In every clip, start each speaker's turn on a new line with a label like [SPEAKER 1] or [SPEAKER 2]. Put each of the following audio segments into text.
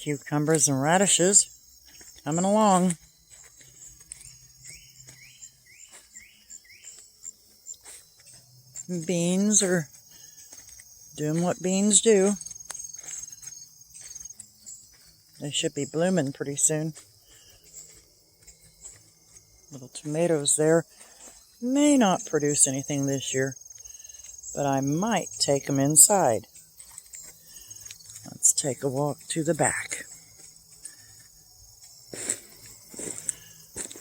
[SPEAKER 1] cucumbers and radishes coming along. Beans are doing what beans do. They should be blooming pretty soon. Little tomatoes there. May not produce anything this year, but I might take them inside. Let's take a walk to the back.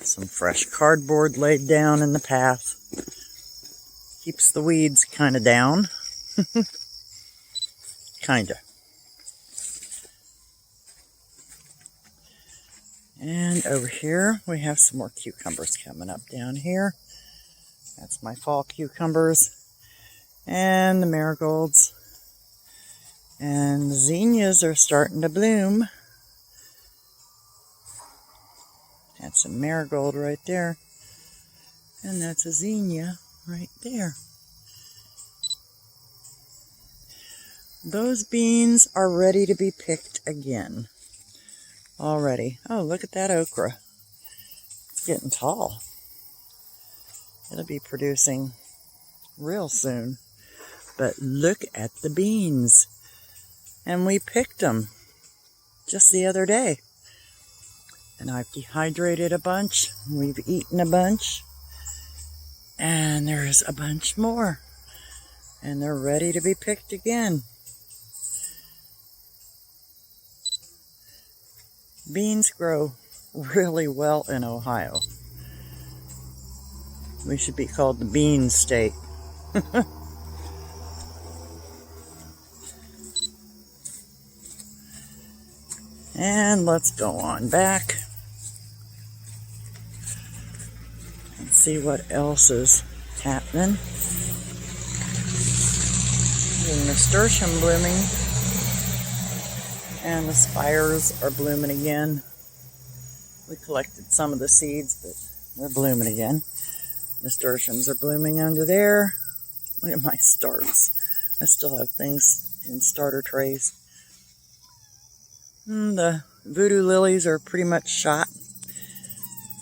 [SPEAKER 1] Some fresh cardboard laid down in the path. Keeps the weeds kind of down. Kinda. And over here we have some more cucumbers coming up down here. That's my fall cucumbers. And the marigolds. And the zinnias are starting to bloom. That's a marigold right there. And that's a zinnia right there. Those beans are ready to be picked again. Already. Oh, look at that okra. It's getting tall. It'll be producing real soon. But look at the beans. And we picked them just the other day. And I've dehydrated a bunch. We've eaten a bunch. And there's a bunch more. And they're ready to be picked again. Beans grow really well in Ohio. We should be called the bean state. And let's go on back and see what else is happening. The nasturtium blooming, and the spires are blooming again. We collected some of the seeds, but they're blooming again. Nasturtiums are blooming under there. Look at my starts. I still have things in starter trays. The voodoo lilies are pretty much shot.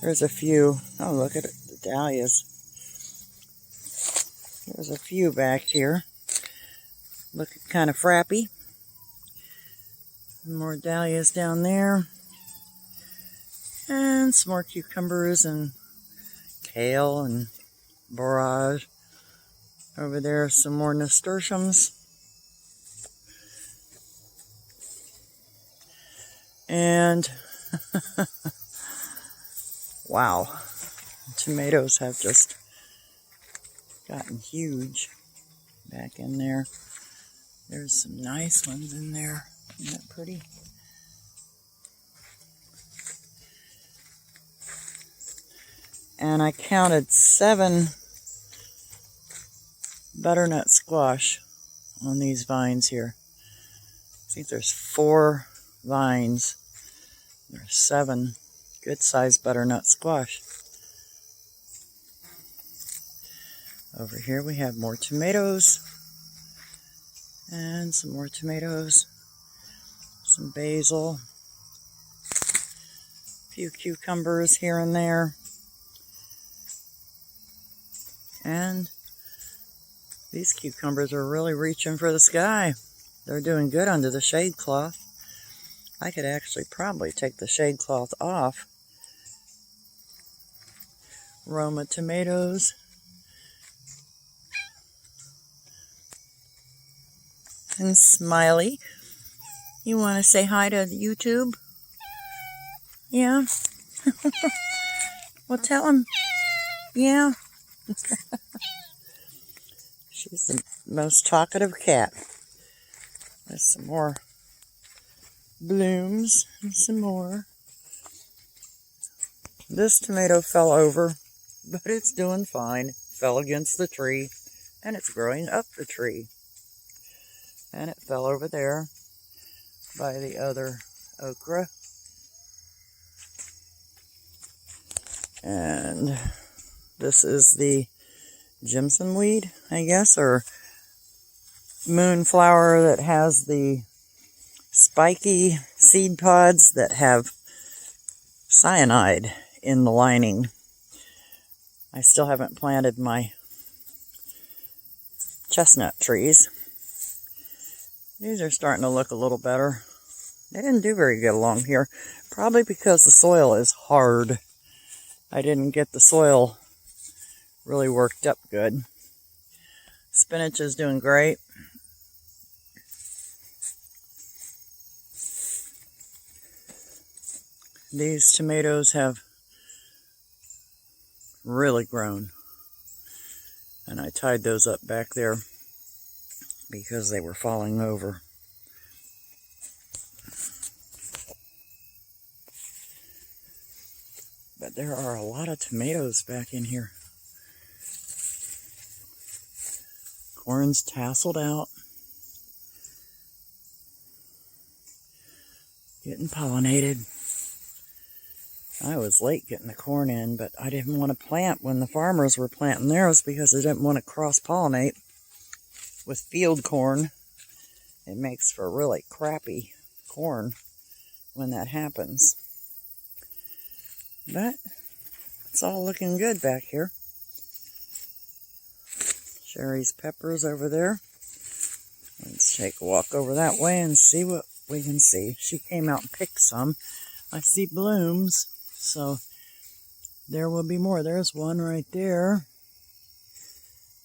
[SPEAKER 1] There's a few. Oh, look at it, the dahlias. There's a few back here. Looking kind of frappy. More dahlias down there. And some more cucumbers and kale and borage. Over there, some more nasturtiums. And wow, tomatoes have just gotten huge back in there. There's some nice ones in there. Isn't that pretty? And I counted 7 butternut squash on these vines here. I think there's 4 vines. There's 7 good-sized butternut squash. Over here we have more tomatoes. And some more tomatoes. Some basil. A few cucumbers here and there. And these cucumbers are really reaching for the sky. They're doing good under the shade cloth. I could actually probably take the shade cloth off. Roma tomatoes. And Smiley, you want to say hi to YouTube? Yeah? Well, tell him. Yeah? She's the most talkative cat. There's some more blooms and some more. This tomato fell over, but it's doing fine. Fell against the tree, and it's growing up the tree. And it fell over there by the other okra. And this is the Jimson weed, I guess, or moonflower that has the spiky seed pods that have cyanide in the lining. I still haven't planted my chestnut trees. These are starting to look a little better. They didn't do very good along here, probably because the soil is hard. I didn't get the soil really worked up good. Spinach is doing great. These tomatoes have really grown. And I tied those up back there because they were falling over. But there are a lot of tomatoes back in here. Corn's tasseled out. Getting pollinated. I was late getting the corn in, but I didn't want to plant when the farmers were planting theirs because I didn't want to cross-pollinate with field corn. It makes for really crappy corn when that happens. But it's all looking good back here. Sherry's peppers over there. Let's take a walk over that way and see what we can see. She came out and picked some. I see blooms, so there will be more. There's one right there.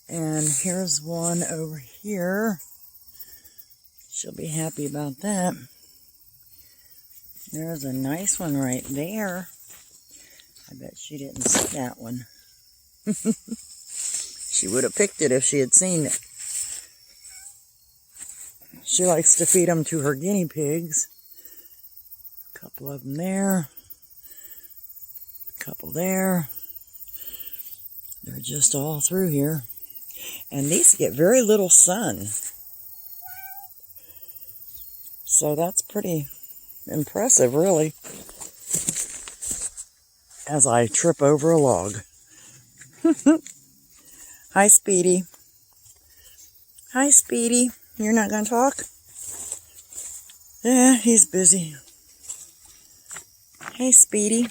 [SPEAKER 1] And here's one over here. She'll be happy about that. There's a nice one right there. I bet she didn't see that one. She would have picked it if she had seen it. She likes to feed them to her guinea pigs. A couple of them there. A couple there. They're just all through here. And these get very little sun. So that's pretty impressive, really. As I trip over a log. Hi, Speedy. Hi, Speedy. You're not going to talk? Yeah, he's busy. Hey, Speedy.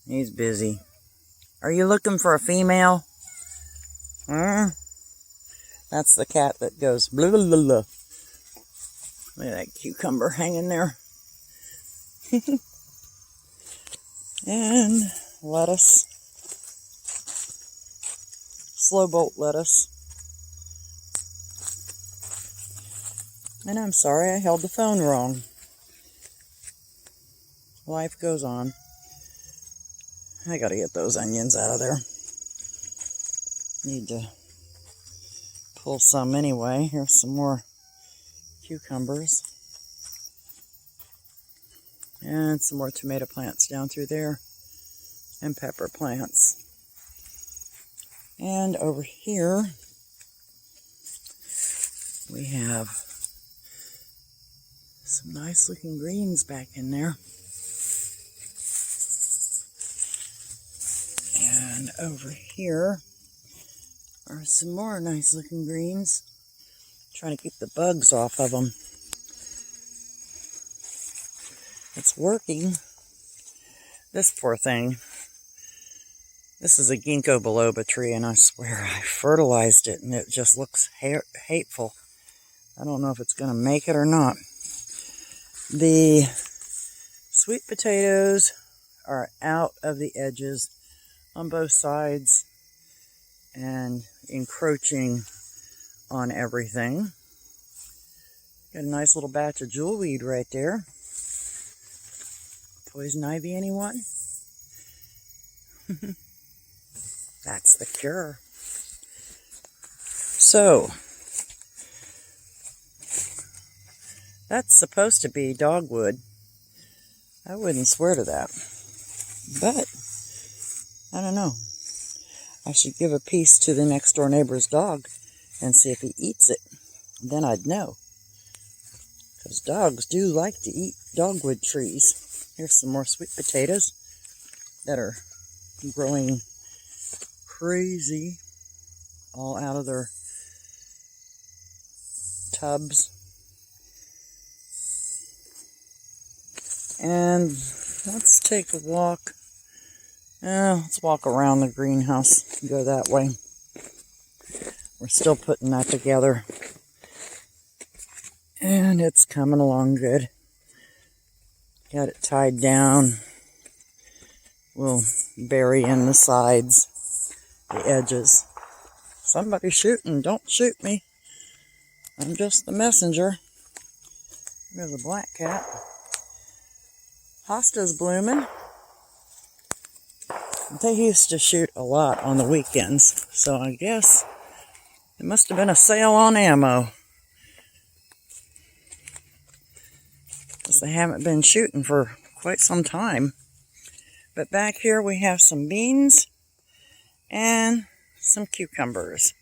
[SPEAKER 1] He's busy. Are you looking for a female? That's the cat that goes blah, blah, blah, blah. Look at that cucumber hanging there. And lettuce. Slow bolt lettuce. And I'm sorry I held the phone wrong. Life goes on. I gotta get those onions out of there. Need to pull some anyway. Here's some more cucumbers. And some more tomato plants down through there. And pepper plants. And over here, we have some nice looking greens back in there. And over here are some more nice looking greens. Trying to keep the bugs off of them. It's working. This poor thing. This is a ginkgo biloba tree, and I swear I fertilized it, and it just looks hateful. I don't know if it's going to make it or not. The sweet potatoes are out of the edges on both sides and encroaching on everything. Got a nice little batch of jewelweed right there. Poison ivy, anyone? That's the cure. So, that's supposed to be dogwood. I wouldn't swear to that. But, I don't know. I should give a piece to the next door neighbor's dog and see if he eats it. Then I'd know. Because dogs do like to eat dogwood trees. Here's some more sweet potatoes that are growing crazy all out of their tubs. And let's take a walk. Let's walk around the greenhouse. Go that way. We're still putting that together. And it's coming along good. Got it tied down. We'll bury in the sides, the edges. Somebody's shooting. Don't shoot me. I'm just the messenger. There's a black cat. Hosta's blooming. They used to shoot a lot on the weekends, so I guess it must have been a sale on ammo. Because they haven't been shooting for quite some time. But back here we have some beans and some cucumbers.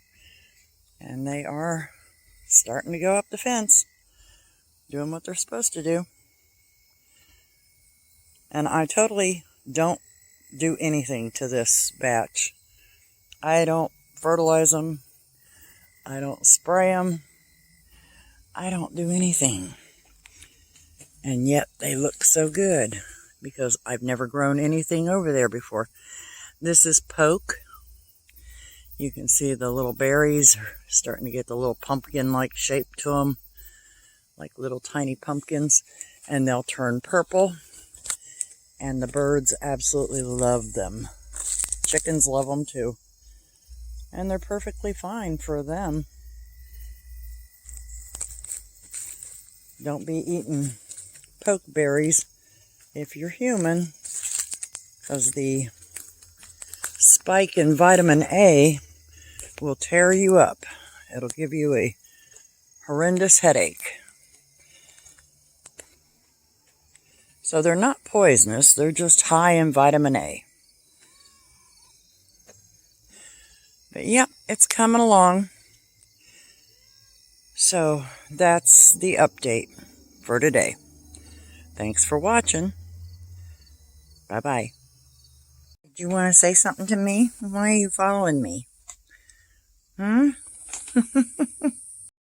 [SPEAKER 1] And they are starting to go up the fence, doing what they're supposed to do. And I totally don't do anything to this batch. I don't fertilize them. I don't spray them. I don't do anything. And yet they look so good because I've never grown anything over there before. This is poke. You can see the little berries are starting to get the little pumpkin-like shape to them, like little tiny pumpkins, and they'll turn purple. And the birds absolutely love them. Chickens love them too. And they're perfectly fine for them. Don't be eating pokeberries if you're human, because the spike in vitamin A will tear you up. It'll give you a horrendous headache. So they're not poisonous, they're just high in vitamin A. But yep, it's coming along. So that's the update for today. Thanks for watching. Bye-bye. Do you want to say something to me? Why are you following me?